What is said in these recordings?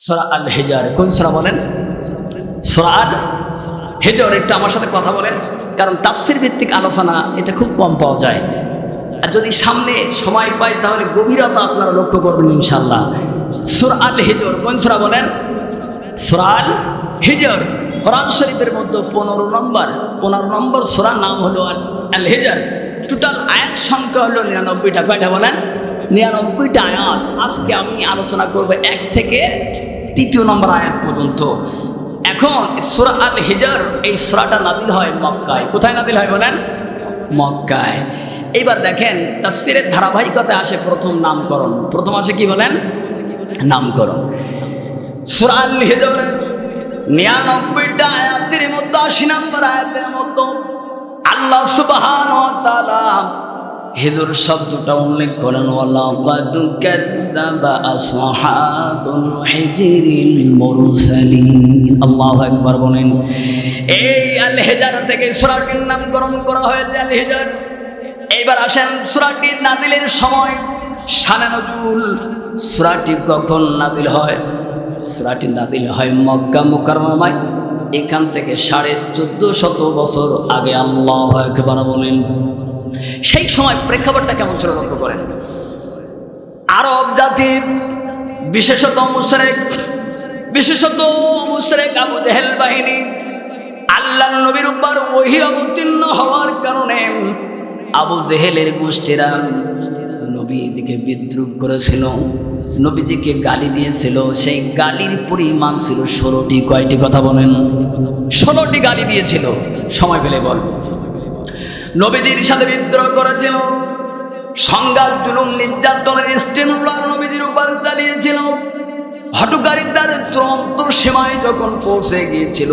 সূরা আল হিজর। কোন সূরা বলেন? সূরা আল হিজর। একটু আমার সাথে কথা বলেন, কারণ তাফসীর ভিত্তিক আলোচনা এটা খুব কম পাওয়া যায়। আর যদি সামনে সময় পাই তাহলে গভীরতা আপনারা লক্ষ্য করবেন ইনশাআল্লাহ। সূরা আল হিজর কোন সূরা বলেন? সূরা আল হিজর। কোরআন শরীফের মধ্যে 15 নম্বর সূরার নাম হলো আল হিজর। টোটাল আয়াত সংখ্যা হলো 99টা। কয়টা বলেন? 99টা আয়াত। আজকে আমি আলোচনা করব 1 থেকে 3 নম্বর আয়াত পর্যন্ত। এখন সূরা আল হিজর, এই সূরাটা নাযিল হয় মক্কায়। কোথায় নাযিল হয় বলেন? মক্কায়। এবার দেখেন তাফসীরের ধারাবাহিকতায় আসে প্রথম নামকরণ। প্রথম আসে কি বলেন? নামকরণ। সূরা আল হিজর 99টা আয়াতের মধ্যে 80 নম্বর আয়াতের মধ্যে আল্লাহ সুবহানাহু ওয়া তাআলা হিজর শব্দটা উল্লেখ করেন, ওয়ালাকাদ কাযযাবা আসহাবুল হিজরিল মুরসালিন। আল্লাহু আকবার বলেন। এই আল হিজর থেকে সূরাটির নামকরণ করা হয়েছে আল হিজর। এইবার আসেন সূরাটির নাযিলের সময়, শানে নজুল। সূরাটি কখন নাযিল হয়? সূরাটি নাযিল হয় মক্কা মুকাররমায়। এখান থেকে 1450 বছর আগে। আল্লাহু আকবার বলেন। সেই সময় প্রেক্ষাপটটা কেমন ছিল লক্ষ্য করেন। আরব জাতির বিশেষত মুশরিক আবু জেহেল বাহিনী আল্লাহর নবীর উপর ওহী অবতীর্ণ হওয়ার কারণে আবু জেহেলের গোষ্ঠীরা নবীজিকে বিদ্রুপ করেছিল, নবীজিকে গালি দিয়েছিল। সেই গালির পরিমাণ ছিল 16টি। কয়টি কথা বলেন? 16টি গালি দিয়েছিল। সময় পেলে বল। নবীজির সাথে বিদ্রোহ করেছিল, সংঘাত জুলুম নির্যাতনের স্টিমুলার নবীজির উপর চালিয়েছিল। হঠকারিতার চূড়ান্ত সীমায় যখন পৌঁছে গিয়েছিল,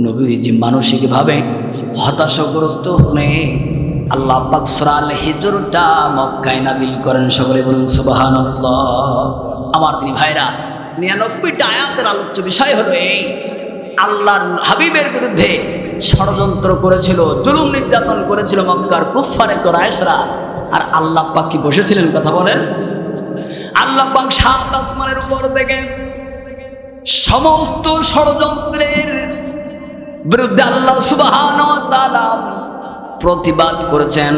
নবীজি মানসিকভাবে হতাশাগ্রস্ত হয়ে আল্লাহ পাক সূরা আল হিজরটা মক্কায় নাযিল করেন। সকলে বলুন সুবহানাল্লাহ। আমার দিনী ভাইরা, 99টা আয়াতের আলোচ্য বিষয় হলো এই আল্লাহর হাবিবের বিরুদ্ধে ষড়যন্ত্র করেছিল, জুলুম নির্যাতন করেছিল মক্কার কুফফারে কুরাইশরা। আর আল্লাহ পাক কি বসেছিলেন? কথা বলেন। আল্লাহ পাক 7 আসমানের উপর থেকে সমস্ত ষড়যন্ত্রের বিরুদ্ধে আল্লাহ সুবহানাহু ওয়া তাআলা প্রতিবাদ করেছেন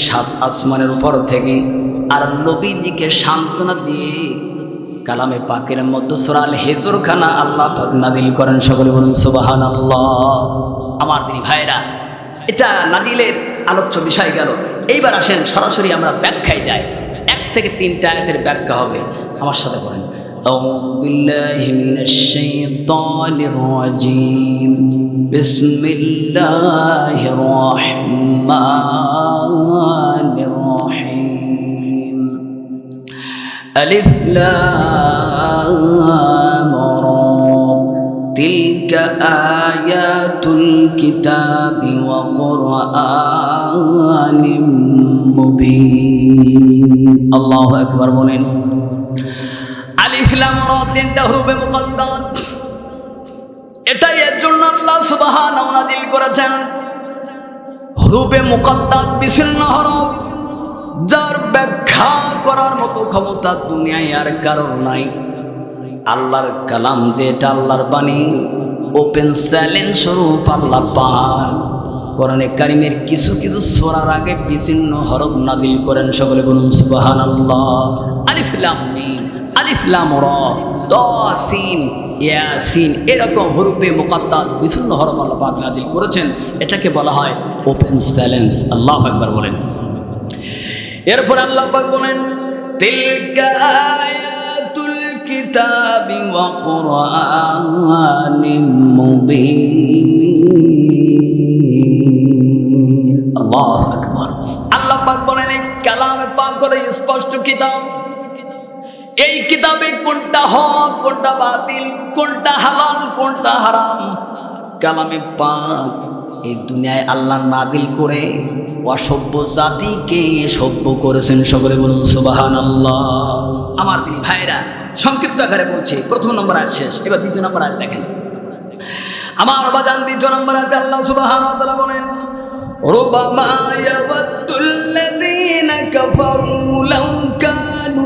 7 আসমানের উপর থেকে। আর নবীজিকে সান্ত্বনা দিয়ে কালামে পাকের মধ্যে সূরা আল হিজর খানা আল্লাহ পাক নাযিল করেন। সকলে বলুন সুবহানাল্লাহ। আমার দিনী ভাইরা, এটা নাযিলের আলোচ্য বিষয় গেল। এইবার আসেন সরাসরি আমরা ব্যাখ্যায় যাই। 1 থেকে 3টা আয়াতের ব্যাখ্যা হবে। আমার সাথে বলেন, আউযু বিল্লাহি মিনাশ শাইতানির রাজীম। বিসমিল্লাহির রাহমানির রাহিম। আলিফ লাম রা। তিলকা আয়াতুল কিতাবি ওয়া কুরআনিম মুবিন। আল্লাহু আকবার বলেন। আলিফ লাম রা 3টা হরফে মুকদ্দার। এটাই এর জন্য আল্লাহ সুবহানাহু নাযিল করেছেন। হরফে মুকদ্দার বিচ্ছিন্ন হরফ, যার ব্যাখ্যা করার মতো ক্ষমতা দুনিয়ায় আর কারোর নাই। আল্লাহর কালাম যেটা আল্লাহর বাণী, ওপেন চ্যালেঞ্জ স্বরূপ আল্লাহ পাক কোরআনে কারিমের কিছু কিছু সূরার আগে বিচ্ছিন্ন হরফ নাযিল করেন। সকলে বলুন সুবহানাল্লাহ। আলিফ লাম মিম, আলিফ লাম রা, তা সিন, ইয়াসিন, এরকম হরফে মুকদ্দার বিচ্ছিন্ন হরফ আল্লাহ পাক নাযিল করেছেন। এটাকে বলা হয় ওপেন চ্যালেঞ্জ। আল্লাহু আকবার বলেন। এরপর আল্লাহ পাক বলেন, তিলকা আয়াতুল কিতাবি ওয়া কুরআনিম মুবিন। আল্লাহু আকবার। আল্লাহ পাক বলেন, এই কালামে পাক হলো স্পষ্ট কিতাব। এই কিতাবে কোনটা হক, কোনটা বাতিল, কোনটা হালাল, কোনটা হারাম, কালামে পাক এই দুনিয়ায় আল্লাহ নাযিল করে অসভ্য জাতিকে সভ্য করেছেন। সকলে বলুন সুবহানাল্লাহ। আমার দিনী ভাইরা, সংক্ষিপ্ত আকারে বলছি। প্রথম নম্বর আয়াত শেষ, এবার 2 নম্বর আয়াত দেখেন। আমার বাজান 2 নম্বর আয়াতে আল্লাহ সুবহানাহু ওয়া তাআলা বলেন, রুবামা ইয়াওয়াদ্দুল্লাযীনা কাফারু লাউ কানু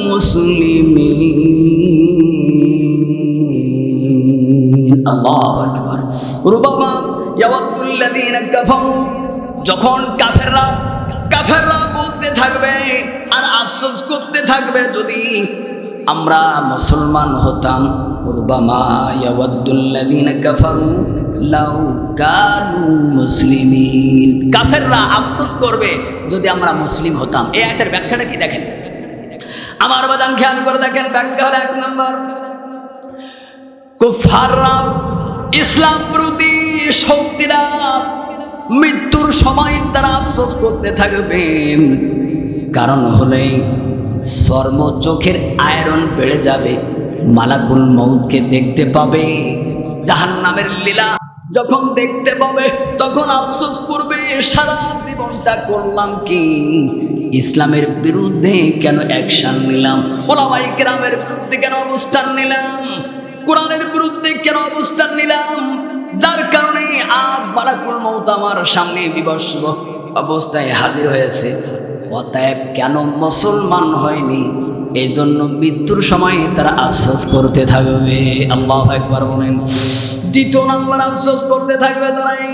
মুসলিমিন। আল্লাহু আকবার। রুবামা ইয়াওয়াদুল্লাযীনা কাফারু, যখন কাফেররা বলতে থাকবে আর আফসোস করতে থাকবে, যদি আমরা মুসলমান হতাম। রুবামা ইয়াওয়াদুল্লাযীনা কাফারু লাউ কানু মুসলিমিন, কাফেররা আফসোস করবে যদি আমরা মুসলিম হতাম। এই আয়াতের ব্যাখ্যাটা কি দেখেন আমার বাদান, খেয়াল করে দেখেন। ব্যাখ্যা হলো, 1 নম্বর, কুফাররা, ইসলাম বিরোধী শক্তিরা মৃত্যুর সময় তারা আফসোস করতে থাকবে। কারণ হলে চর্ম চোখের আয়রন বেড়ে যাবে, মালাকুল মউতকে দেখতে পাবে, জাহান্নামের লীলা যখন দেখতে পাবে তখন আফসোস করবে, সারা জীবনটা করলাম কি, ইসলামের বিরুদ্ধে কেন অ্যাকশন নিলাম, ওলামায়ে কেরামের বিরুদ্ধে কেন অবস্থান নিলাম, কোরআনের বিরুদ্ধে কেন অবস্থান নিলাম, যার কারণে আজ মালাকুল মউত আমার সামনে বিবশ অবস্থায় হাজির হয়েছে। অতএব কেন মুসলমান হয়নি, এই জন্য মৃত্যুর সময় তারা আফসোস করতে থাকবে। আল্লাহু আকবার বলেন। 2 নম্বর আফসোস করতে থাকবে তারাই,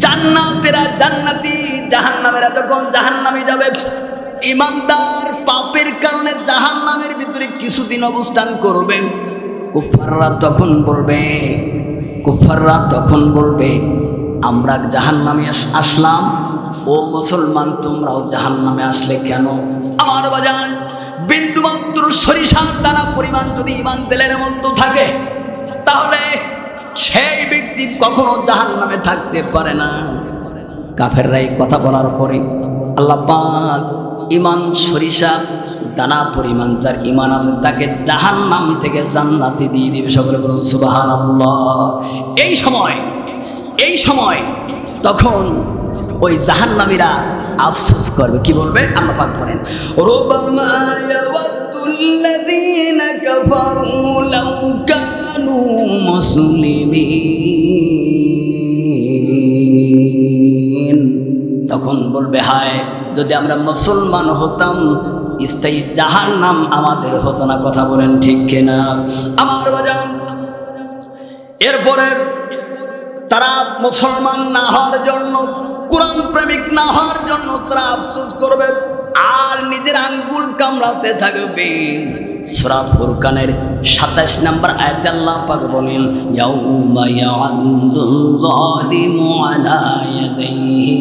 জান্নাতীরা জান্নাতি, জাহান্নামীরা যখন জাহান্নামে যাবে, ইমানদার পাপের কারণে জাহান্নামের ভিতরে কিছুদিন অবস্থান করবে। কুফাররা তখন বলবে আমরা জাহান্নামে আসলাম, ও মুসলমান তোমরাও জাহান্নামে আসলে কেন? আমার বাজান, বিন্দুমাত্র সরিষার দানা পরিমাণ যদি ঈমান দিলের মধ্যে থাকে, তাহলে সেই ব্যক্তি কখনো জাহান্নামে থাকতে পারে না। কাফেররা এই কথা বলার পরে আল্লাহ পাক ঈমান সরিষা দানা পরিমাণ যার ঈমান আছে তাকে জাহান্নাম থেকে জান্নাতে দিয়ে দিবে। সকলে বলুন সুবহানাল্লাহ। এই সময় তখন ওই জাহান্নামীরা আফসোস করবে, কি বলবে? আল্লাহ পাক বলেন, রুবামা ইয়াওয়াদুল্লাযীনা কাফারু লাউ কানু মুসলিমিন, তখন বলবে হায় যদি আমরা মুসলমান হতাম, স্থায়ী জাহান্নাম আমাদের হতো না। কথা বলেন ঠিক কিনা আমার বাজান? এরপরে তারা মুসলমান না হওয়ার জন্য, কোরআন প্রেমিক না হওয়ার জন্য তারা আফসোস করবে আর নিজের আঙ্গুল কামড়াতে থাকবে। সূরা ফুরকানের 27 নম্বর আয়াতে আল্লাহ পাক বলেন, ইয়াউমা ইয়া'আদুল যালিমু আলা ইয়াদাইহি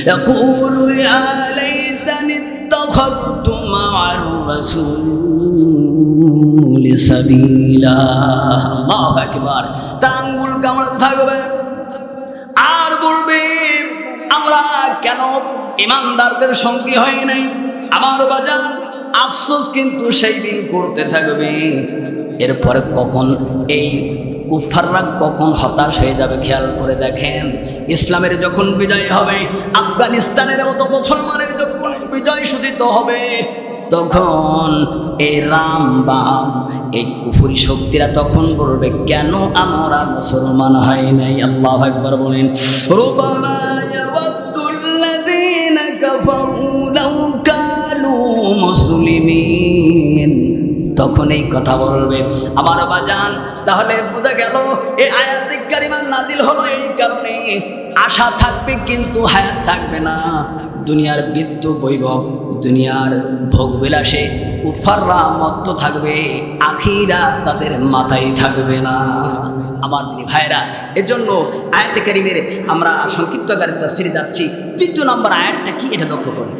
ইয়াকুলু ইয়া লাইতানি ইত্তাখাযতু মা'আর রাসূলি সাবিলা। আল্লাহু আকবার। তার আঙ্গুল কামড়াতে থাকবে আর বলবে আমরা কেন ইমানদারদের সঙ্গী হই নাই। আমার বাজান, আফসোস কিন্তু সেই দিন করতে থাকবে। এরপরে কখন এই কুফাররা কখন হতাশ হয়ে যাবে খেয়াল করে দেখেন। ইসলামের যখন বিজয় হবে, আফগানিস্তানের মতো মুসলমানের যখন বিজয় সূচিত হবে, তখন এই রামবাম, এই কুফরি শক্তিরা তখন বলবে কেন আমরা মুসলমান হয় নাই। আল্লাহু আকবার বলেন। রুবামা ইয়াওয়াদুল্লাযীনা কাফারু লাউ কানু মুসলিমিন, তখন এই কথা বলবে। আমার বাজান, তাহলে বোঝা গেল এই আয়াতে কারিমা নাজিল হলো এই কারণে, আশা থাকবে কিন্তু হায়াত থাকবে না। দুনিয়ার বিদ্যুৎ বৈভব, দুনিয়ার ভোগবিলাসে কুফাররা মত্ত থাকবে, আখিরাত তাদের মাথায় থাকবে না। আমার ভাইরা, এজন্য আয়াতে কারিমের আমরা সংক্ষিপ্ত আকারে তাফসীরে যাচ্ছি। 3 নম্বর আয়াতটা কি এটা লক্ষ্য করুন।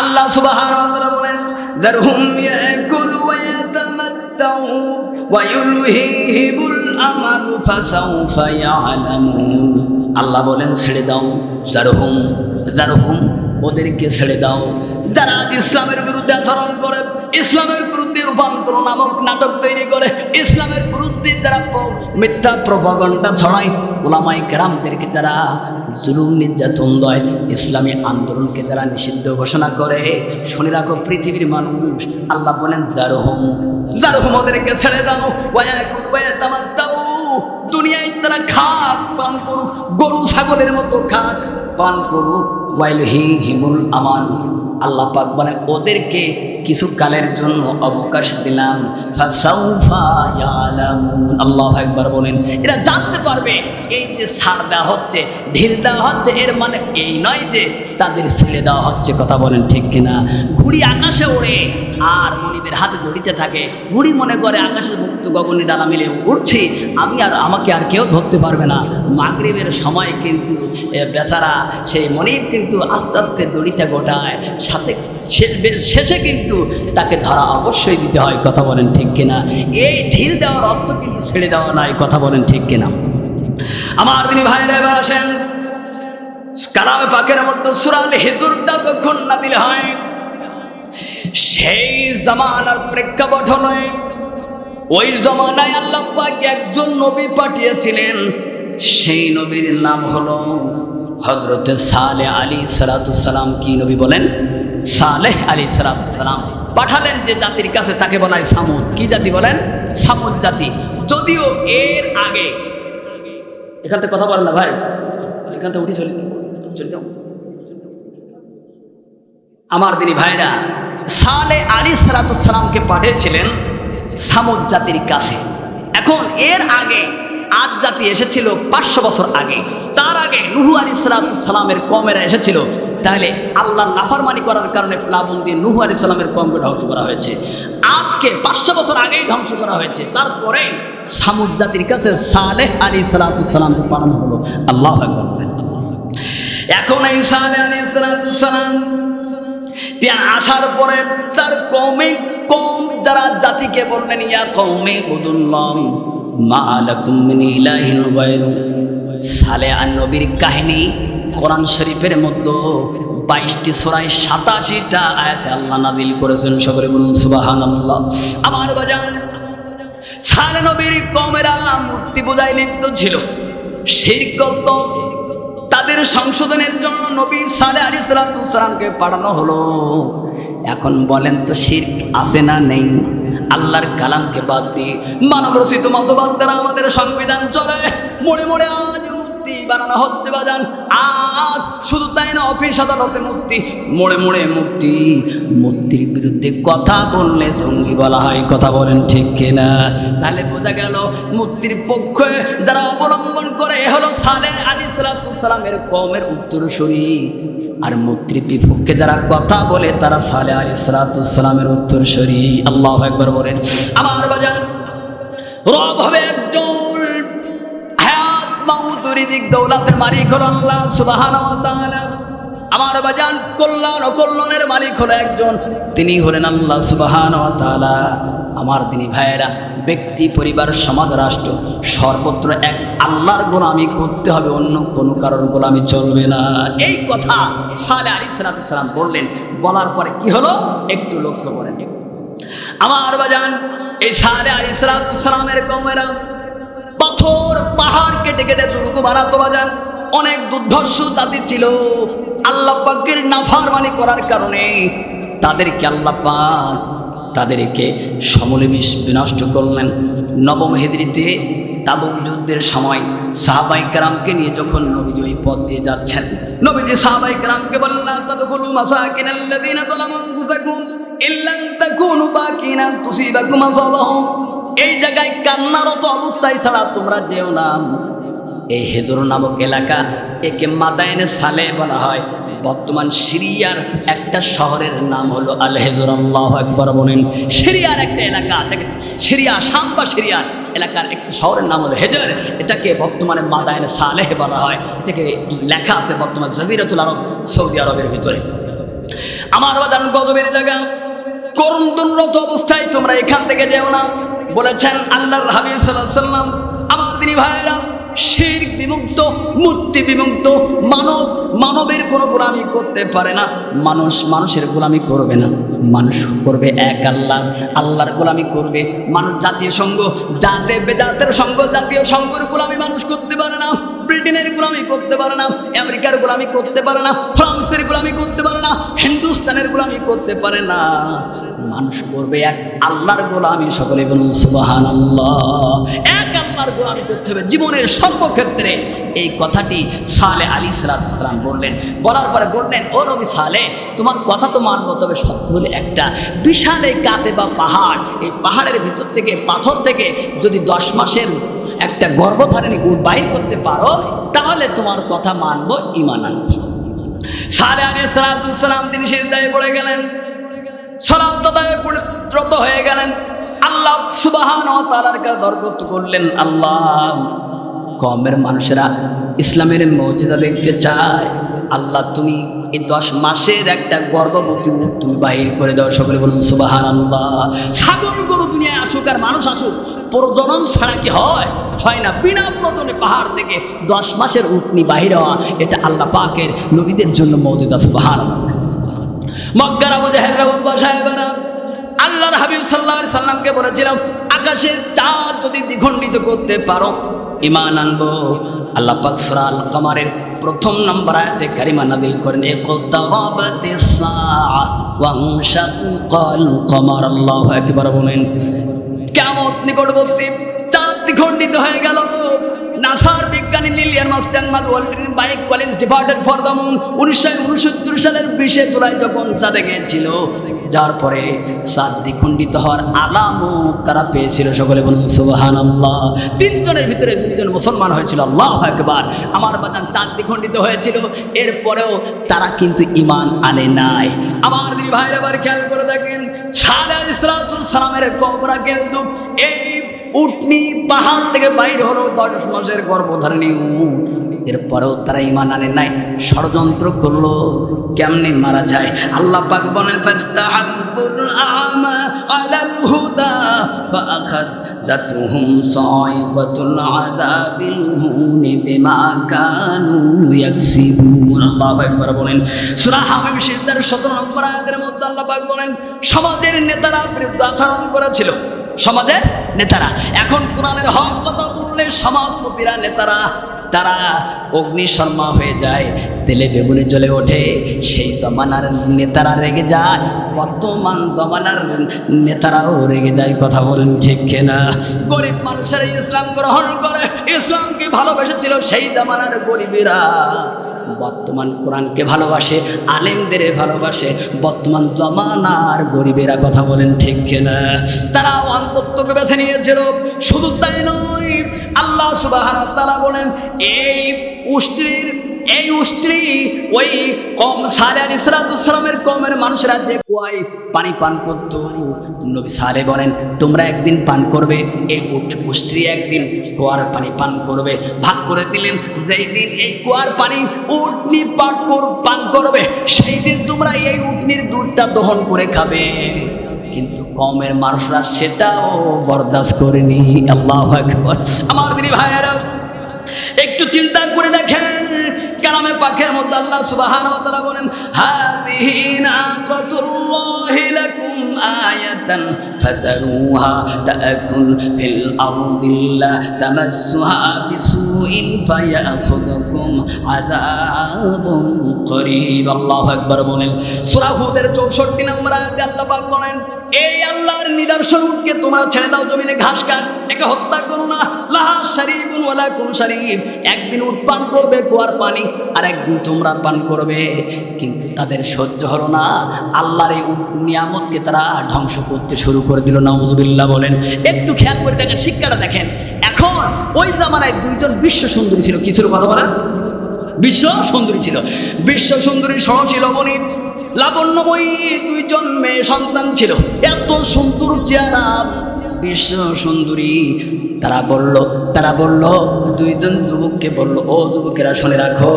আল্লাহ সুবহানাহু ওয়া তাআলা বলেন, যারহুম ইয়াকুলু ওয়া ইয়াতামাত্তাউ ওয়া ইউলহিহিমুল আমালু ফাসাউফা ইয়ালামুন। আল্লাহ বলেন ছেড়ে দাও, যারহুম ওদেরকে ছেড়ে দাও যারা ইসলামের বিরুদ্ধে আচরণ করে, ইসলামের বিরুদ্ধে রূপান্তর নামক নাটক তৈরি করে, ইসলামের বিরুদ্ধে যারা মিথ্যা প্রপাগান্ডা ছড়ায়, উলামায়ে কেরামদেরকে যারা জুলুম নির্যাতন দেয়, ইসলামী আন্দোলনকে যারা নিষিদ্ধ ঘোষণা করে, শুনে রাখো পৃথিবীর মানুষ, আল্লাহ বলেন যারহুম ওদেরকে ছেড়ে দাও। দুনিয়ায় তারা খাক পান করুক, গরু ছাগলের মতো খাক পান করুক। ওয়াইলহিহিমুল আমান, আল্লাহ পাক বলেন ওদেরকে কিছু কালের জন্য অবকাশ দিলাম, ফাসাউফা ইয়ালামুন। আল্লাহু আকবার বলেন। এরা জানতে পারবে এই যে ছাড় দেওয়া হচ্ছে, ঢিল দেওয়া হচ্ছে, এর মানে এই নয় যে তাদের ছেড়ে দেওয়া হচ্ছে। কথা বলেন ঠিক কিনা? ঘুড়ি আকাশে ওড়ে আর মনিবের হাতে ধরিতে থাকে। ঘুড়ি মনে করে আকাশের মুক্ত গগনে ডানা মিলে উড়ছে, আমি আর আমাকে আর কেউ ধরতে পারবে না। মাগরিবের সময় কিন্তু বেচারা সেই মনিব কিন্তু আস্তে আস্তে দড়িটা গোটায়, সাথে শেষে কিন্তু তাকে ধরা অবশ্যই দিতে হয়। কথা বলেন ঠিক কিনা? এই ঢিল দেওয়ার অর্থ কিন্তু ছেড়ে দেওয়া নয়। কথা বলেন ঠিক কিনা? আমার দিনী ভাইরা, এবার আসেন কালামে পাকের মধ্যে সূরা আল হিজরটা কখন নাযিল হয়? সেই জামানার প্রেক্ষাপট হলো ওই জামানায় আল্লাহ পাক একজন নবী পাঠিয়েছিলেন। সেই নবীর নাম হলো হযরতে সালেহ আলাইহিস সালাম। কি নবী বলেন? সালেহ আলাইহিস সালাম পাঠালেন যে জাতির কাছে, তাকে বলা হয় সামুদ। কি জাতি বলেন? সামুদ জাতি। যদিও এর আগে, এখান থেকে কথা বলেন না ভাই, এখান থেকে উঠি চলে যাও। আমার দিনী ভাইরা, সালেহ আলাইহিস সালামকে পাঠিয়েছিলেন সামুদ জাতির কাছে। এখন এর আগে আদ জাতি এসেছিল 500 বছর আগে। তার আগে নূহ আলাইহিস সালামের কওমেরা এসেছিল। তাহলে আল্লাহর নাফরমানি করার কারণে প্লাবন দিয়ে নূহ আলাইহিস সালামের কওমকে ধ্বংস করা হয়েছে। আদকে 500 বছর আগেই ধ্বংস করা হয়েছে। তারপরে সামুদ জাতির কাছে সালেহ আলাইহিস সালামকে পাঠানো হলো। আল্লাহু আকবার। এখন এই সালেহ আলাইহিস সালাম তিনি আসার পরে তার কওম যারা জাতিকে বললেন, ইয়া কওমি উবুদুল্লাহ মা লাকুম মিন ইলাহিন গায়রু। সালেহ আর নবীর কাহিনী কোরআন শরীফের মধ্যে 22টি সূরায় 87টা আয়াতে আল্লাহ নাযিল করেছেন। সকলে বলুন সুবহানাল্লাহ। আমার বাজান, সালেহ নবীর কওমেরা মূর্তি পূজায় লিপ্ত ছিল, শিরক করত। তাদের সংশোধনের জন্য নবী সালেহ আলাইহিস সালামকে পাঠানো হলো। এখন বলেন তো শিরক আছে না নেই? আল্লাহর কালামকে বাদ দিয়ে মানব রচিত মতবাদ দ্বারা আমাদের সংবিধান চলে। মোড়ে মোড়ে আজ মূর্তি বানানো হচ্ছে বাজান। আজ শুধু তাই না, অফিস আদালতে মূর্তি, মোড়ে মোড়ে মূর্তি। মূর্তির বিরুদ্ধে কথা বললে জঙ্গি বলা হয়। কথা বলেন ঠিক কিনা? তাহলে বোঝা গেল মূর্তির পক্ষে যারা অবলম্বন করে হলো সালেহ আলাইহিস সালামের কওমের উত্তরসূরি, আর মূর্তির বিপক্ষে যারা কথা বলে তারা সালেহ আলাইহিস সালামের উত্তরসূরি। আল্লাহু আকবার বলেন। আমার বাজান, রব হবে একজন, হায়াত মাউত রিজিক দৌলতের মালিক হলো আল্লাহ সুবহানাহু ওয়া তাআলা। আমার বাজান, কল্যাণ অকল্যাণের মালিক হলো একজন, তিনি হলেন আল্লাহ সুবহানাহু ওয়া তাআলা। আমার দিনী ভাইয়েরা, ব্যক্তি, পরিবার, সমাজ, রাষ্ট্র সর্বত্র এক আল্লাহর গোলামি করতে হবে, অন্য কোনো কারোর গোলামি চলবে না। এই কথা সালেহ আলাইহিস সালাম বললেন। বলার পরে কি হলো একটু লক্ষ্য করেন। আমার বাজান, এই সালেহ আলাইহিস সালামের কওমেরা পাথর পাহাড় কেটে কেটে দুর্গ বানাতো বাজান। অনেক দুর্ধর্ষ জাতি ছিল। আল্লাহ পাকের নাফরমানি করার কারণে তাদেরকে আল্লাহ পাক তাদেরকে সমূলে বিনষ্ট করলেন। নবম হিজরিতে তাবুক যুদ্ধের সময় সাহাবায়ে কেরামকে নিয়ে যখন নবীজি ওই পথ দিয়ে যাচ্ছেন, নবীজি সাহাবায়ে কেরামকে বললেন, তাদখুলু মাসাকিনাল্লাযীনা যালামু আনফুসাকুম ইল্লান তাকুনু বাকিনা তুসিবাকুম আযাবাহুম। এই জায়গায় কান্নারত অবস্থায় ছাড়া তোমরা যেও না। এই হেজর নামক এলাকা, একে মাদায়েনে সালেহ বলা হয়। বর্তমান সিরিয়ার একটা শহরের নাম হলো আল হেজর। আল্লাহু আকবার বলেন। সিরিয়ার একটা এলাকা আছে, সিরিয়া, শাম বা সিরিয়ার এলাকার একটা শহরের নাম হলো হেজর। এটাকে বর্তমানে মাদায়েনে সালেহ বলা হয়। এটাকে লেখা আছে বর্তমান জাজিরাতুল আরব, সৌদি আরবের ভিতরে। আমার বাদান গজবের জায়গা, করুণরত অবস্থায় তোমরা এখান থেকে যেও না বলেছেন আল্লাহর হাবিব সাল্লাল্লাহু আলাইহি ওয়াসাল্লাম। আমার দিনী ভাইরা, শিরক বিমুক্ত, মূর্তি বিমুক্ত মানবের কোনো গোলামি করতে পারে না। মানুষের গোলামি করবে না। মানুষ করবে এক আল্লাহর গোলামি করবে। মানুষ জাতীয় সংঘ, বেজাতের সংঘ, জাতীয় সংঘের গোলামি মানুষ করতে পারে না। ব্রিটেনের গোলামি করতে পারে না, আমেরিকার গোলামি করতে পারে না, ফ্রান্সের গোলামি করতে পারে না, হিন্দুস্তানের গোলামি করতে পারে না। মানুষ করবে এক আল্লাহর গোলামি। সকলে বলুন সুবহানাল্লাহ। এক আল্লাহ আল্লাহর গোলামি করতে হবে জীবনের সর্বক্ষেত্রে। এই কথাটি সালেহ আলাইহিস সালাম বললেন। বলার পরে বললেন, ও নবী সালেহ, তোমার কথা তো মানবো, তবে সত্য হলে একটা, বিশাল এই কাতে বা পাহাড়, এই পাহাড়ের ভিতর থেকে পাথর থেকে যদি 10 মাসের একটা গর্ভধারিণী উট বাহির করতে পারো, তাহলে তোমার কথা মানবো, ঈমান আনবো। সালেহ আলাইহিস সালাম তিনি সিজদায় পড়ে গেলেন, সালাত আদায়ে রত হয়ে গেলেন। আল্লাহ সুবহানাহু ওয়া তাআলার কাছে দরখাস্ত করলেন, আল্লাহ, কওমের মানুষেরা ইসলামের মুজিজা দেখতে চায়, আল্লাহ তুমি এই 10 মাসের একটা গর্ভবতী উট তুমি বাহির করে দাও। সকলে বলুন সুবহানাল্লাহ। ছাগল গরু দুনিয়ায় আসুক আর মানুষ আসুক, প্রজনন ছাড়া কি হয়? হয় না। বিনা প্রজনে পাহাড় থেকে 10 মাসের উটনি বাহির হওয়া, এটা আল্লাহ পাকের নবীদের জন্য মুজিজা। সুবহানাল্লাহ। মক্কার আবু জাহেলরা সাহেবেরা আল্লাহর হাবিব সাল্লাল্লাহু আলাইহি সাল্লামকে বলেছিলাম, আকাশের চাঁদ যদি দ্বিখণ্ডিত করতে পারো, ঈমান আনবো। আল্লাহ পাক সূরা আল কমারের 1 নম্বর আয়াতে কারিমা নাযিল করেন, ইকতারাবাতিস সাআ ওয়া ইনশাক্কাল কমার। আল্লাহু আকবার বলেন, কিয়ামত নিকটবর্তী, চাঁদ দ্বিখণ্ডিত হয়ে গেল। নাসার বিজ্ঞানী নীল আর্মস্ট্রং বাইক কলেজ ডিপার্টেড ফর দ্য মুন 1969 সালের 20 জুলাই যখন চাঁদে গিয়েছিল, যার পরে চাঁদ দ্বিখণ্ডিত হওয়ার আলামত তারা পেয়েছিল। সকলে বলুন সুবহানাল্লাহ। 3 জনের ভিতরে 2 জন মুসলমান হয়েছিল। আল্লাহু আকবার। আমার বাজান, চাঁদ দ্বিখণ্ডিত হয়েছিল, এরপরেও তারা কিন্তু ঈমান আনে নাই। আমার দিদি ভাইরা আবার খেয়াল করে দেখেন, সালেহ আলাইহিস সালামের কওমরা কিন্তু এই উটনি পাহাড় থেকে বাইর হলো 10 মাসের গর্ভধারিণী উট, এরপরেও তারা ঈমান আনে নাই, ষড়যন্ত্র করলো কেমনে মারা যায়। আল্লাহ পাক বলেন, ফাস্তাহাব্বুল আমা আলাল হুদা ফাআখাযাতুহুম সাইকাতুল আযাবিল হুনি বিমা কানু ইয়াকসিবুন। আল্লাহু আকবার বলেন। সূরা হামিম সিজদার 17 নম্বর আয়াতের মধ্যে আল্লাহ পাক বলেন, সমাজের নেতারা বিরুদ্ধে আচরণ করেছিল, সমাজের নেতারা। এখন কোরআনের হক কথা বললে সমাজপতিরা, নেতারা, তারা অগ্নিশর্মা হয়ে যায়, তেলে বেগুনে জ্বলে ওঠে। সেই জমানার নেতারা রেগে যায়, বর্তমান জমানার নেতারাও রেগে যায়। কথা বলেন ঠিক কিনা? গরিব মানুষেরা ইসলাম গ্রহণ করে, ইসলামকে ভালোবেসেছিল সেই জমানার গরিবেরা বর্তমান কোরআনকে ভালোবাসে, আলেমদের ভালোবাসে বর্তমান জমানার গরিবেরা। কথা বলেন ঠিক কিনা? তারা অন্তত্বকে বেছে নিয়েছিল। শুধু তাই নয়, আল্লাহ সুবহানাহু ওয়া তাআলা বলেন, এই উষ্ট্রি ওই কম সালেহ আলাইহিস সালামের কওমের মানুষরা যে কুয়ায় পানি পান করত, নবী সালেহ বলেন, তোমরা একদিন পান করবে, এই উষ্ট্রি একদিন কুয়ার পানি পান করবে। ভাগ করে দিলেন, যেই দিন এই কুয়ার পানি উটনি পান করবে, সেই দিন তোমরা এই উটনির দুধটা দহন করে খাবে। কিন্তু কওমের মানুষরা সেটাও বরদাস্ত করেনি। আল্লাহু আকবার। আমার দিনী ভাইয়েরা, একটু চিন্তা করে দেখেন, কালামে পাকের মধ্যে আল্লাহ সুবহানাহু ওয়া তাআলা বলেন, হাযিহি নাকাতুল্লাহি লাকুম আয়াতান ফাযারুহা তাকুল ফিল আরদিল্লা তামাসসুহা বিসুইন ফায়াখুযুকুম আযাবুন করিব। আল্লাহু আকবার বলেন। সূরা হুদের 64 নম্বর আয়াতে আল্লাহ পাক বলেন, এই আল্লাহর নিদর্শন উটকে তোমরা ছেড়ে দাও, জমিনে ঘাস খাক, একে হত্যা করো না। লাহা শারীবুন ওয়া লাকুম শারীব, একদিন উট পান করবে কুয়ার পানি, আর একদিন তোমরা পান করবে। কিন্তু তাদের সহ্য হলো না, আল্লাহর এই নিয়ামতকে তারা ধ্বংস করতে শুরু করে দিল। নাউযুবিল্লাহ বলেন। একটু খেয়াল করে দেখেন, শিক্ষাটা দেখেন। এখন ওই জামানায় 2 জন বিশ্ব সুন্দরী ছিল। কি ছিল? কথা বলেন। বিশ্ব সুন্দরী ছিল। বিশ্ব সুন্দরী সহ ছিল বনি লাবণ্যময়ী 2 জন মেয়ে সন্তান ছিল। এত সুন্দর চেহারা বিশ্ব সুন্দরী। তারা বলল 2 জন যুবককে বলল, ও যুবকেরা শুনে রাখো,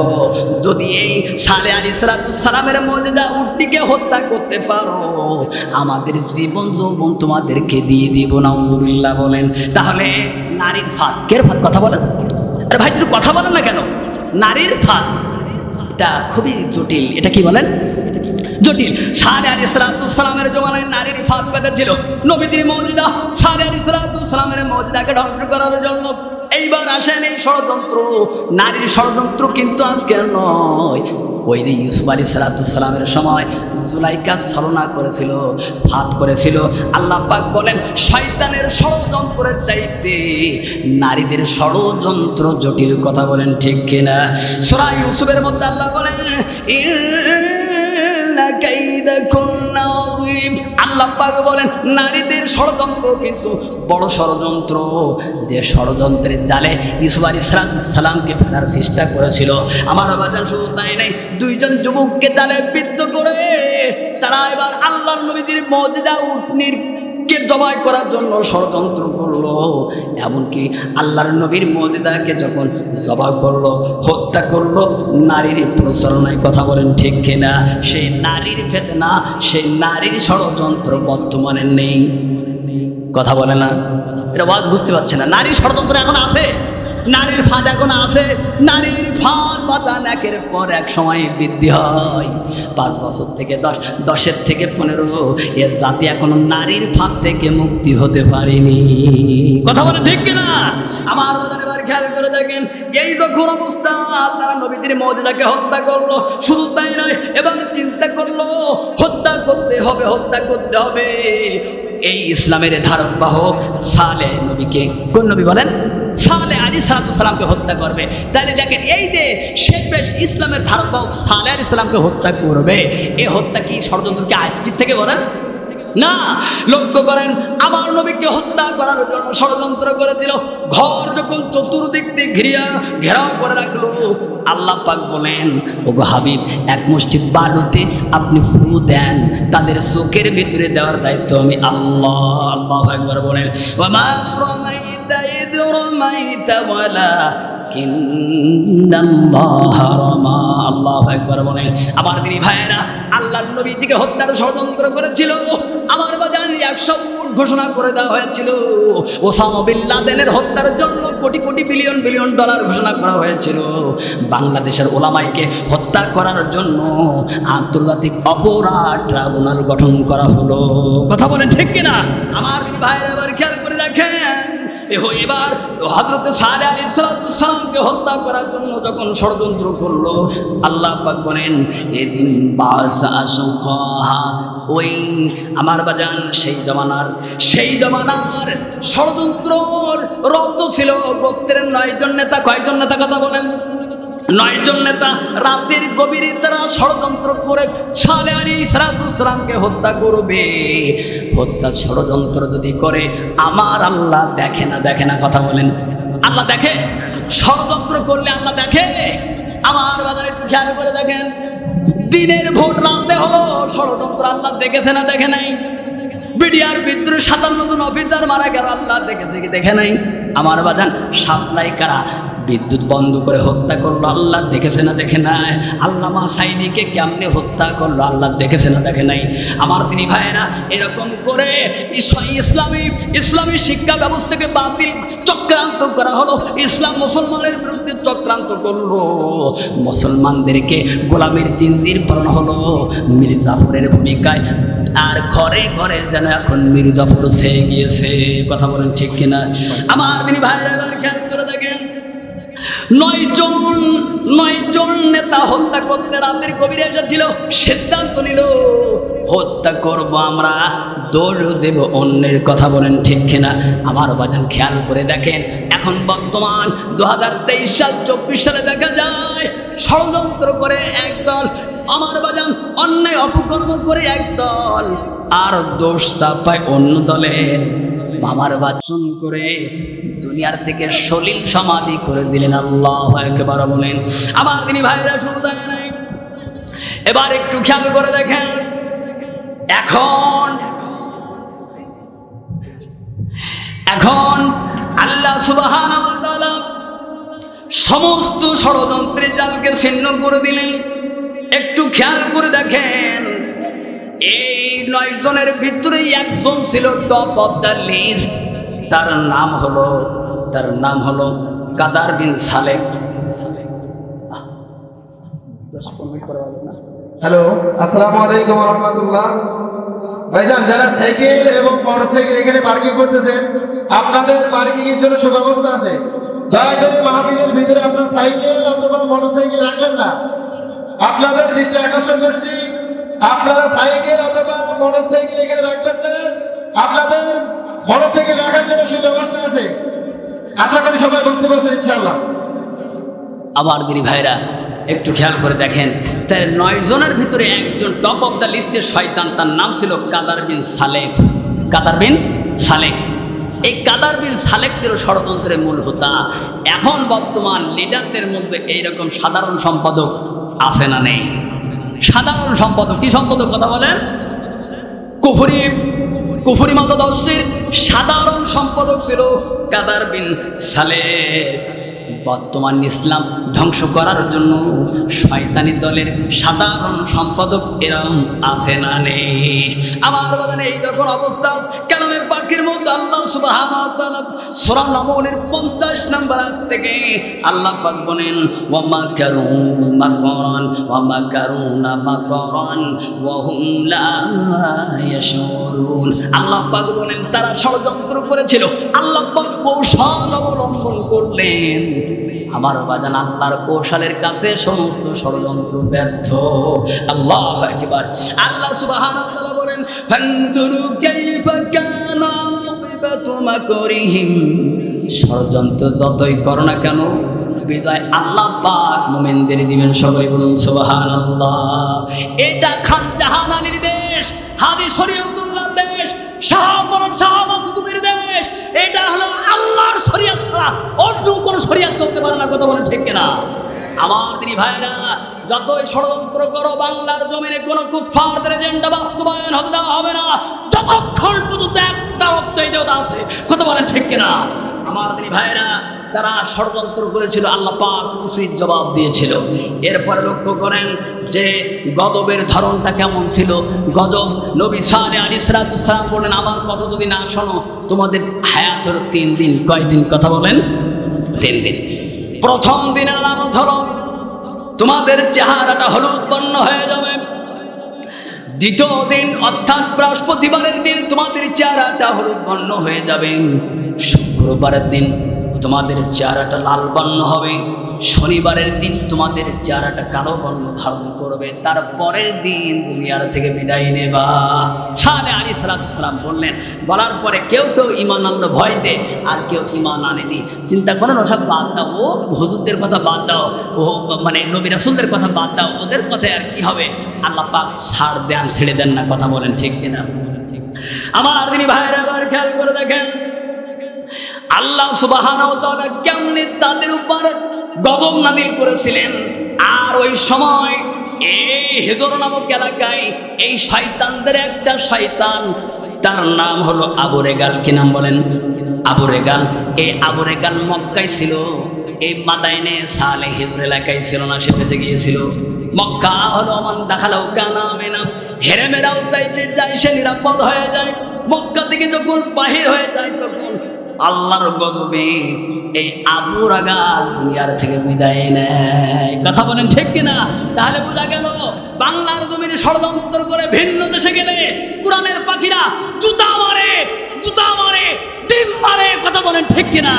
যদি এই সালেহ আলাইহিস সালামের মুজিজা উটটিকে হত্যা করতে পারো, আমাদের জীবন যৌবন তোমাদেরকে দিয়ে দিব। নাউযুবিল্লাহ বলেন। তাহলে নারীর ফাঁদ, কের ফাঁদ? কথা বলেন। আরে ভাই, তুমি কথা বলেন না কেন? নারীর ফাঁদ, এটা খুবই জটিল। এটা কি বলেন? জটিল। সালেহ আলাইহিস সালামের জমানায় নারীর ফাঁদ পেতেছিল। নবীদের মুজিজা সালেহ আলাইহিস সালামের মুজিজাকে ধ্বংস করার জন্য। এইবার আসেন এই ষড়যন্ত্র, নারীর ষড়যন্ত্র কিন্তু আজকে নয়, ওই যে ইউসুফ আলাইহিস সালামের সময় জুলাইখা ছলনা করেছিল, ফাঁদ করেছিল। আল্লাহ পাক বলেন শয়তানের ষড়যন্ত্রের চাইতে নারীদের ষড়যন্ত্র জটিল। কথা বলেন ঠিক কিনা? সূরা ইউসুফের মধ্যে আল্লাহ বলেন আল্লাহ পাক বলেন নারীদের ষড়যন্ত্র কিন্তু বড় ষড়যন্ত্র। যে ষড়যন্ত্রের জালে ইউসুফ আলাইহিস সালামকে ফেলার চেষ্টা করেছিল। আমার বাজান শুধু তাই নাই, দুইজন যুবককে জালে বিদ্ধ করে তারা এবার আল্লাহর নবীদের মুজিজা উটনির কে জবাই করার জন্য ষড়যন্ত্র করলো। এমনকি আল্লাহর নবীর মুজিজাকে যখন জবাই করলো, হত্যা করলো, নারীর প্রচারণায়। কথা বলেন ঠিক কিনা? সেই নারীর ফিতনা, সেই নারীর ষড়যন্ত্র বর্তমানে নেই। কথা বলে না? এটা বুঝতে পারছে না। নারীর ষড়যন্ত্র এখন আছে, নারীর ফাঁদ এখন আছে। নারীর ফাঁদ পাতান একের পর এক সময় বৃদ্ধি হয়। 5 বছর থেকে 10, 10-এর থেকে 15, এর জাতি এখনো নারীর ফাঁদ থেকে মুক্তি হতে পারেনি। কথা বলে ঠিক কিনা? আমার বাজান এবার খেয়াল করে দেখেন, এই যখন অবস্থা তারা নবীদের মুজিজাকে হত্যা করলো। শুধু তাই নয়, এবার চিন্তা করলো হত্যা করতে হবে, হত্যা করতে হবে। এই ইসলামের ধারক বাহক সালেহ নবীকে, কোন নবী বলেন? সালেহ আলাইহিস সালামকে হত্যা করবে। তাহলে দেখেন, এই যে শেষ ইসলামের ধারক বাহক সালেহ আলাইহিস সালামকে হত্যা করবে, এই হত্যা কি ষড়যন্ত্র কি আজকের থেকে বলেন না? লক্ষ্য করেন, আমার নবীকে হত্যা করার জন্য ষড়যন্ত্র করেছিল। ঘর যখন চতুর্দিক দিয়ে ঘেরাও করে রাখলো, আল্লাহ পাক বলেন ওগো হাবিব, এক মুষ্টি বালুতে আপনি ফু দেন, তাদের চোখের ভিতরে দেওয়ার দায়িত্ব আমি আল্লাহ। আল্লাহু আকবার বলেন, ওয়া মা রামাইতা ইদ রামাইতা ওয়ালাকিন্নাল্লাহ রামা। আল্লাহু আকবার বলেন। আমার দিনী ভাইয়েরা, আল্লাহর নবীজিকে হত্যার ষড়যন্ত্র করেছিল। আমার বাজান 100 উট ঘোষণা করে দেওয়া হয়েছিল। ওসামা বিন লাদেনের হত্যার জন্য crore crore billion billion dollar ঘোষণা করা হয়েছিল। বাংলাদেশের ওলামাইকে হত্যা করার জন্য আন্তর্জাতিক অপরাধ ট্রাইব্যুনাল গঠন করা হলো। কথা বলেন ঠিক কিনা? আমার ভাইয়েরা এবার খেয়াল করে দেখেন, এবার হযরত সালেহ আলাইহিস সালামকে হত্যা করার জন্য যখন ষড়যন্ত্র করলো, আল্লাহ পাক বলেন এদিন বাসা সুকাহা। ওই আমার বাজান সেই জমানার ষড়যন্ত্রর রত ছিল গোত্রের 9 জন নেতা। কয়জন নেতা? কথা বলেন। 9 জন নেতা রাতের গভীরে তারা ষড়যন্ত্র করে সালেহ আলাইহিস সালামকে হত্যা করবে। হত্যা ষড়যন্ত্র যদি করে, আমার আল্লাহ দেখে না? দেখে না? কথা বলেন। আল্লাহ দেখে? ষড়যন্ত্র করলে আল্লাহ দেখে? আমার বাজারে একটু খেয়াল করে দেখেন, দিনের ভোট রাতে হলো, ষড়যন্ত্র আল্লাহ দেখেছে না দেখে নাই? বিডিআর বিদ্রোহে 57 জন অফিসার মারা গেল, আল্লাহ দেখেছে কি দেখে নাই? আমার বাজান সাপ্লাই কারা বিদ্যুৎ বন্ধ করে হত্যা করলো, আল্লাহ দেখেছে না দেখে নাই? আল্লামা সাইদিকে কেমনে হত্যা করলো, আল্লাহ দেখেছে না দেখে নাই? আমার দিনী ভাইয়েরা, এরকম করে ইসলামী শিক্ষা ব্যবস্থাকে বাতিল চক্রান্ত করা হলো। ইসলাম মুসলমানের বিরুদ্ধে চক্রান্ত করলো, মুসলমানদেরকে গোলামের জিন্দির পরানো হলো মির্জাফরের ভূমিকায়। আর ঘরে ঘরে যেন এখন মির্জাফর ছেয়ে গিয়েছে। কথা বলেন ঠিক কিনা? আমার দিনী ভাইয়েরা এবার খেয়াল করে দেখেন, 9 জন নেতা হত্যা করতে রাতের গভীরে এসেছিল। সিদ্ধান্ত নিল হত্যা করব আমরা, দোষ দেব অন্যের। কথা বলেন ঠিক কিনা? আমার বাজান খেয়াল করে দেখেন, এখন বর্তমান 2023 সাল 24 সালে দেখা যায় ষড়যন্ত্র করে একদল, আমার বাজান অন্যায় অপকর্ম করে একদল, আর দোষ চাপায় অন্য দলের। মামার বাচন করে দুনিয়ার থেকে সলিল সমাধি করে দিলেন। আল্লাহু আকবার বলেন। আমার দিনী ভাইরা শুধু তাই নাই, এবার একটু খেয়াল করে দেখেন, এখন আল্লাহ সুবহানাহু ওয়া তাআলা সমস্ত ষড়যন্ত্রের জালকে ছিন্ন করে দিলেন। একটু খেয়াল করে দেখেন, এই 9 জনের ভিতরে একজন ছিল টপ অফ দ্য লিস্ট। তার নাম হলো কাদার বিন সালেহ। হ্যালো, আসসালামু আলাইকুম ওয়া রাহমাতুল্লাহ। ভাইজান, যারা সাইকেল এবং মোটরসাইকেল এখানে পার্কিং করতেছেন, আপনাদের পার্কিং এর জন্য সুব্যবস্থা আছে। দয়া করে মাহফিলের ভিতরে আপনার সাইকেল অথবা মোটরসাইকেল রাখবেন না। আপনাদের দৃষ্টি আকর্ষণ করছি, আপনারা সাইকেল অথবা মোটরসাইকেল এখানে রাখবেন না। আপনাদের মোটরসাইকেল রাখার জন্য সুব্যবস্থা আছে। আশা করি সবাই বুঝতে পারছেন ইনশাআল্লাহ। আবার দিনী ভাইরা একটু খেয়াল করে দেখেন, তাই 9 জনের ভিতরে একজন টপ অফ দ্য লিস্টের শয়তান, তার নাম ছিল কাদার বিন সালেক। কাদার বিন সালেক, এই কাদার বিন সালেক ছিল ষড়যন্ত্রের মূল হোতা। এখন বর্তমান লিডারদের মধ্যে এইরকম সাধারণ সম্পাদক আছে না নেই? সাধারণ সম্পাদক, কি সম্পাদক কথা বলেন? কুফরি মতদর্শের সাধারণ সম্পাদক ছিল কাদার বিন সালেক। বর্তমান ইসলাম ধ্বংস করার জন্য শয়তানি দলের সাধারণ সম্পাদক এরম আছে না নেই? আমার বাগানে এই যখন অবস্থা, কালামে পাকের মধ্যে আল্লাহ সুবহানাহু ওয়া তাআলা সূরা নামলের 50 নম্বর আয়াত থেকে আল্লাহ পাক বলেন, ওয়া মাকারু মাকরান ওয়া মাকারুনা মাকরান ওয়া হুম লা ইয়াশউরুন। আল্লাহ পাক বলেন তারা ষড়যন্ত্র করেছিল, আল্লাহ পাক কৌশল অবলম্বন করলেন। আমার বাজান আল্লাহর কৌশলের কাছে সমস্ত ষড়যন্ত্র ব্যর্থ। আল্লাহু আকবার। আল্লাহ সুবহানাহু ওয়া তাআলা বলেন, ফানদুরু কাইফা কানা আকিবাতু মাকরিহিম। ষড়যন্ত্র যতই করো না কেন, বিজয় আল্লাহ পাক মুমিনদের দিবেন। সবাই বলুন সুবহানাল্লাহ। এটা খান জাহান আলীর দেশ, হাদি শরীয়তুল্লাহর দেশ, শাহবাগের দেশ। এটা হলো আল্লাহর শরীয়ত ছাড়া অন্য কোনো শরীয়ত চলতে পারে না। কথা বলে ঠিক কিনা? আমার দিনী ভাইরা, যতই ষড়যন্ত্র করো, বাংলার জমিনে কোনো কুফফারদের এজেন্ডা বাস্তবায়ন হতে দেওয়া হবে না যতক্ষণ পর্যন্ত একটা রক্ত এই দেবতা আছে। কথা বলেন ঠিক কিনা? আমার দিনী ভাইরা, তারা ষড়যন্ত্র করেছিল, আল্লাহ পাক উচিত জবাব দিয়েছিল। এরপরে লক্ষ্য করেন যে গজবের ধরনটা কেমন ছিল। গজব, নবী সালেহ আলাইহিস সালাম বলেন, আমার কথা যদি না শোনো তোমাদের হায়াত হলো 3 দিন। কয়দিন? কথা বলেন, 3 দিন। প্রথম দিনের আলামত হলো তোমাদের চেহারাটা হলুদ বর্ণ হয়ে যাবে। দ্বিতীয় দিন অর্থাৎ বৃহস্পতিবারের দিন তোমাদের চেহারাটা হলুদ বর্ণ হয়ে যাবে। শুক্রবারের দিন তোমাদের চেহারাটা লাল বর্ণ হবে। শনিবারের দিন তোমাদের চেহারাটা কালো বর্ণ ধারণ করবে। তারপরের দিন দুনিয়ার থেকে বিদায় নেবা। সালেহ আলাইহিস সালাম বললেন, বলার পরে কেউ কেউ ঈমান আনলো ভয়তে, আর কেউ ঈমান আনেনি। চিন্তা করেন, ওসব বাদ দাও, ও হুজুরদের কথা বাদ দাও, ও মানে নবী রাসূলদের কথা বাদ দাও, ওদের কথায় আর কি হবে? আল্লাহ পাক ছাড় দেন, ছেড়ে দেন না। কথা বলেন ঠিক কিনা? আমার দিনী ভাইরা, আবার খেয়াল করে দেখেন, আল্লাহ সুবহানাহু ওয়া তাআলা কেমনে তাদের উপর গজব নাযিল করেছিলেন। আর ওই সময় এই হিজর নামক এলাকায় এই শয়তানদের একটা শয়তান, তার নাম হলো আবু রেগাল। কি নাম বলেন? আবু রেগাল। এই আবু রেগাল মক্কায় ছিল, এই মাদাইনে সালেহ হিজর এলাকায় ছিল না, সে বেঁচে গিয়েছিল। মক্কা হলো মান দাখালাউ কানা আমিনা, হেরেমেরাও তাইতে যায়, সে নিরাপদ হয়ে যায়। মক্কা থেকে যখন বাহির হয়ে যায় তখন আল্লাহর গজবে এই আবু রাগাল দুনিয়ার থেকে বিদায় নেয়। কথা বলেন ঠিক কিনা? তাহলে বোঝা গেল, বাংলার জমিনে ষড়যন্ত্র করে ভিন্ন দেশে গেলে কোরআনের পাখিরা জুতা মারে, জুতা মারে, ডিম মারে। কথা বলেন ঠিক কিনা?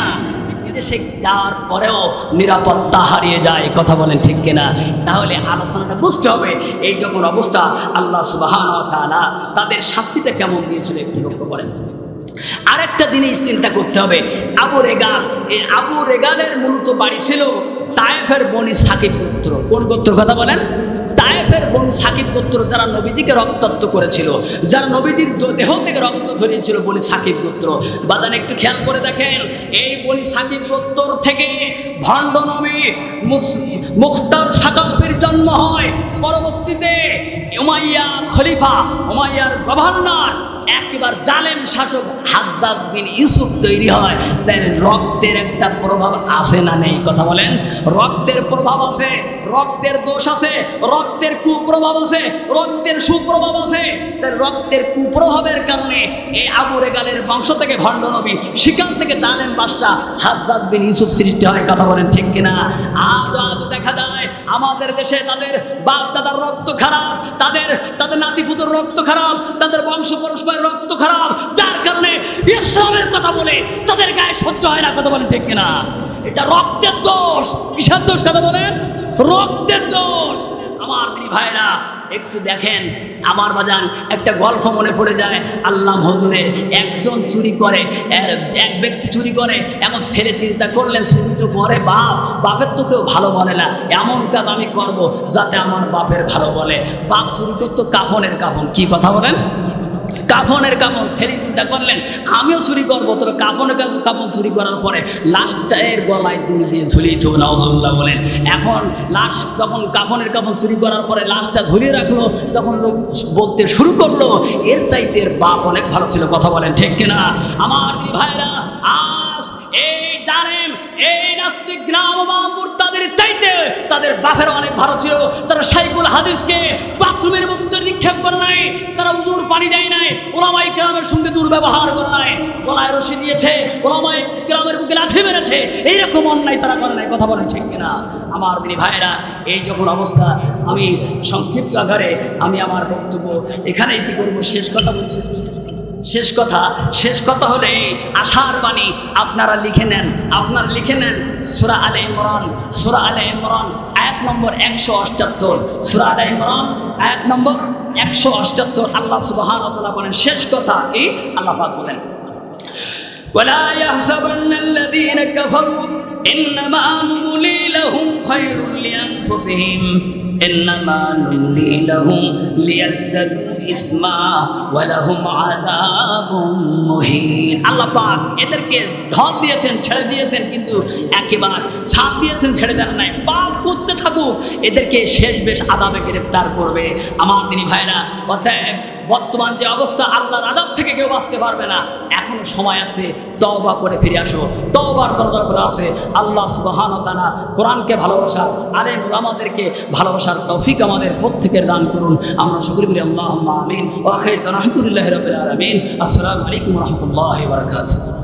বিদেশে যাওয়ার পরেও নিরাপত্তা হারিয়ে যায়। কথা বলেন ঠিক কিনা? তাহলে আলোচনাটা বুঝতে হবে, এই যখন অবস্থা, আল্লাহ সুবহানাহু ওয়া তাআলা তাদের শাস্তিটা কেমন দিয়েছিল একটু লক্ষ্য করেন। আরেকটা জিনিস চিন্তা করতে হবে, আবু রেগাল, এই আবু রেগালের মূলত বাড়ি ছিল তায়েফের বনি সাকিব গোত্র। কোন গোত্র? কথা বলেন, তায়েফের বনি সাকিব গোত্র, যারা নবীজিকে রক্তাক্ত করেছিল, যারা নবীজির দেহ থেকে রক্ত ধরিয়েছিল, বনি সাকিব গোত্র। বাজান একটু খেয়াল করে দেখেন, এই বনি সাকিব গোত্র থেকে ভণ্ড নবী মুখতার সাকাফির জন্ম হয়। পরবর্তীতে উমাইয়া খলিফা, উমাইয়ার গভর্নর, একবার জালেম শাসক হাজ্জাজ বিন ইউসুফ তৈরি হয়। তাই রক্তের একটা প্রভাব আছে না নেই? কথা বলেন, রক্তের প্রভাব আছে, রক্তের দোষ আছে, রক্তের কুপ্রভাব আছে, রক্তের সুপ্রভাব আছে। তাই রক্তের কুপ্রভাবের কারণে এই আবু রেগালের বংশ থেকে ভণ্ড নবী, সেখান থেকে জালেম বাদশাহ হাজ্জাজ বিন ইউসুফ সৃষ্টি হয়। কথা বলেন ঠিক কিনা? আজও দেখা যায় আমাদের দেশে তাদের বাপ দাদার রক্ত খারাপ, তাদের নাতিপুতের রক্ত খারাপ, তাদের বংশ পরস্পরের রক্ত খারাপ, যার কারণে ইসলামের কথা বলে তাদের গায়ে সহ্য হয় না। কথা বলেন ঠিক কিনা? এটা রক্তের দোষ। কিসের দোষ? কথা বলেন, রক্তের দোষ। আমার দিনী ভাইরা একটু দেখেন, আমার বাজান একটা গল্প মনে পড়ে যায় আল্লাহ হুজুরের। একজন চুরি করে, এক ব্যক্তি চুরি করে, এমন ছেড়ে চিন্তা করলেন চুরি তো করে বাপের তো কেউ ভালো বলে না, এমন কাজ আমি করব যাতে আমার বাপের ভালো বলে। বাপ চুরি করতো কাফনের কাফন, কি কথা বলেন, কাফনের কাফন। ছেলে চিন্তা করলেন আমিও চুরি করবো, তবে কাফনের কাফন চুরি করার পরে লাশটা এর গলায় দড়ি দিয়ে ঝুলিয়ে তো নাউজুবিল্লাহ বলেন। এখন লাশ যখন কাফনের কাফন চুরি করার পরে লাশটা ঝুলিয়ে রাখলো, তখন লোক বলতে শুরু করলো এর চাইতে এর বাপ অনেক ভালো ছিল, কথা বলেন ঠিক কিনা? আমার ভাইরা আজ এই জানেন এই নাস্তিক গ্রাম বা মুরতাদের চাইতে তাদের বাপের অনেক ভালো ছিল। তারা শাইখুল হাদিসকে বাথরুমের মধ্যে নিক্ষেপ করে নাই, তারা উজুর পানি দেয় নাই, ওলামায়ে কেরামের সঙ্গে দুর্ব্যবহার করে নাই, গলায় রশি দিয়েছে, ওলামায়ে কেরামের বুকে লাথি মেরেছে, এইরকম অন্যায় তারা করে নাই, কথা বলেন ঠিক কিনা? আমার দিনী ভাইরা এই যখন অবস্থা, আমি সংক্ষিপ্ত আকারে আমি আমার বক্তব্য এখানেই কি করবো, শেষ কথা বলছি। শেষ কথা হলে আশার বাণী আপনারা লিখে নেন, সূরা আলে ইমরান আয়াত নম্বর 178, সূরা আলে ইমরান আয়াত নম্বর 178 আল্লাহ সুবহানাহু ওয়া তাআলা বলেন, শেষ কথা এই আল্লাহ পাক বলেন, ওয়ালা ইয়াহসাবান্নাল্লাযীনা কাফারু ইন্নামা নুমলি লাহুম খায়রুল লিআনফুসিহিম ইন্নামা নুমলি লাহুম লিয়াজদাদু ইসমা ওয়া লাহুম আযাবুম মুহিন। আল্লাহ পাক এদেরকে ধন দিয়েছেন, ছেড়ে দিয়েছেন, কিন্তু একেবারে ছাড় দিয়েছেন, ছেড়ে দেন নাই। পাপ করতে থাকুক, এদেরকে শেষ বেশ আযাবে গ্রেফতার করবে। আমার দিনী ভাইরা, অতএব বর্তমান যে অবস্থা, আল্লাহর আযাব থেকে কেউ বাঁচতে পারবে না। এখন সময় আছে, তওবা করে ফিরে আসো, তওবার দরজা খোলা আছে। আল্লাহ সুবহানাহু ওয়া তাআলা কোরআনকে ভালোবাসা, আলেম ওলামাদেরকে ভালোবাসার তৌফিক আমাদের প্রত্যেকের দান করুন। আমরা শুকর করি, আল্লাহুম্মা আমিন। ওয়া আখিরু আলহামদুলিল্লাহি রাব্বিল আলামিন। আসসালামু আলাইকুম ওয়া রাহমাতুল্লাহি ওয়া বারাকাতুহু।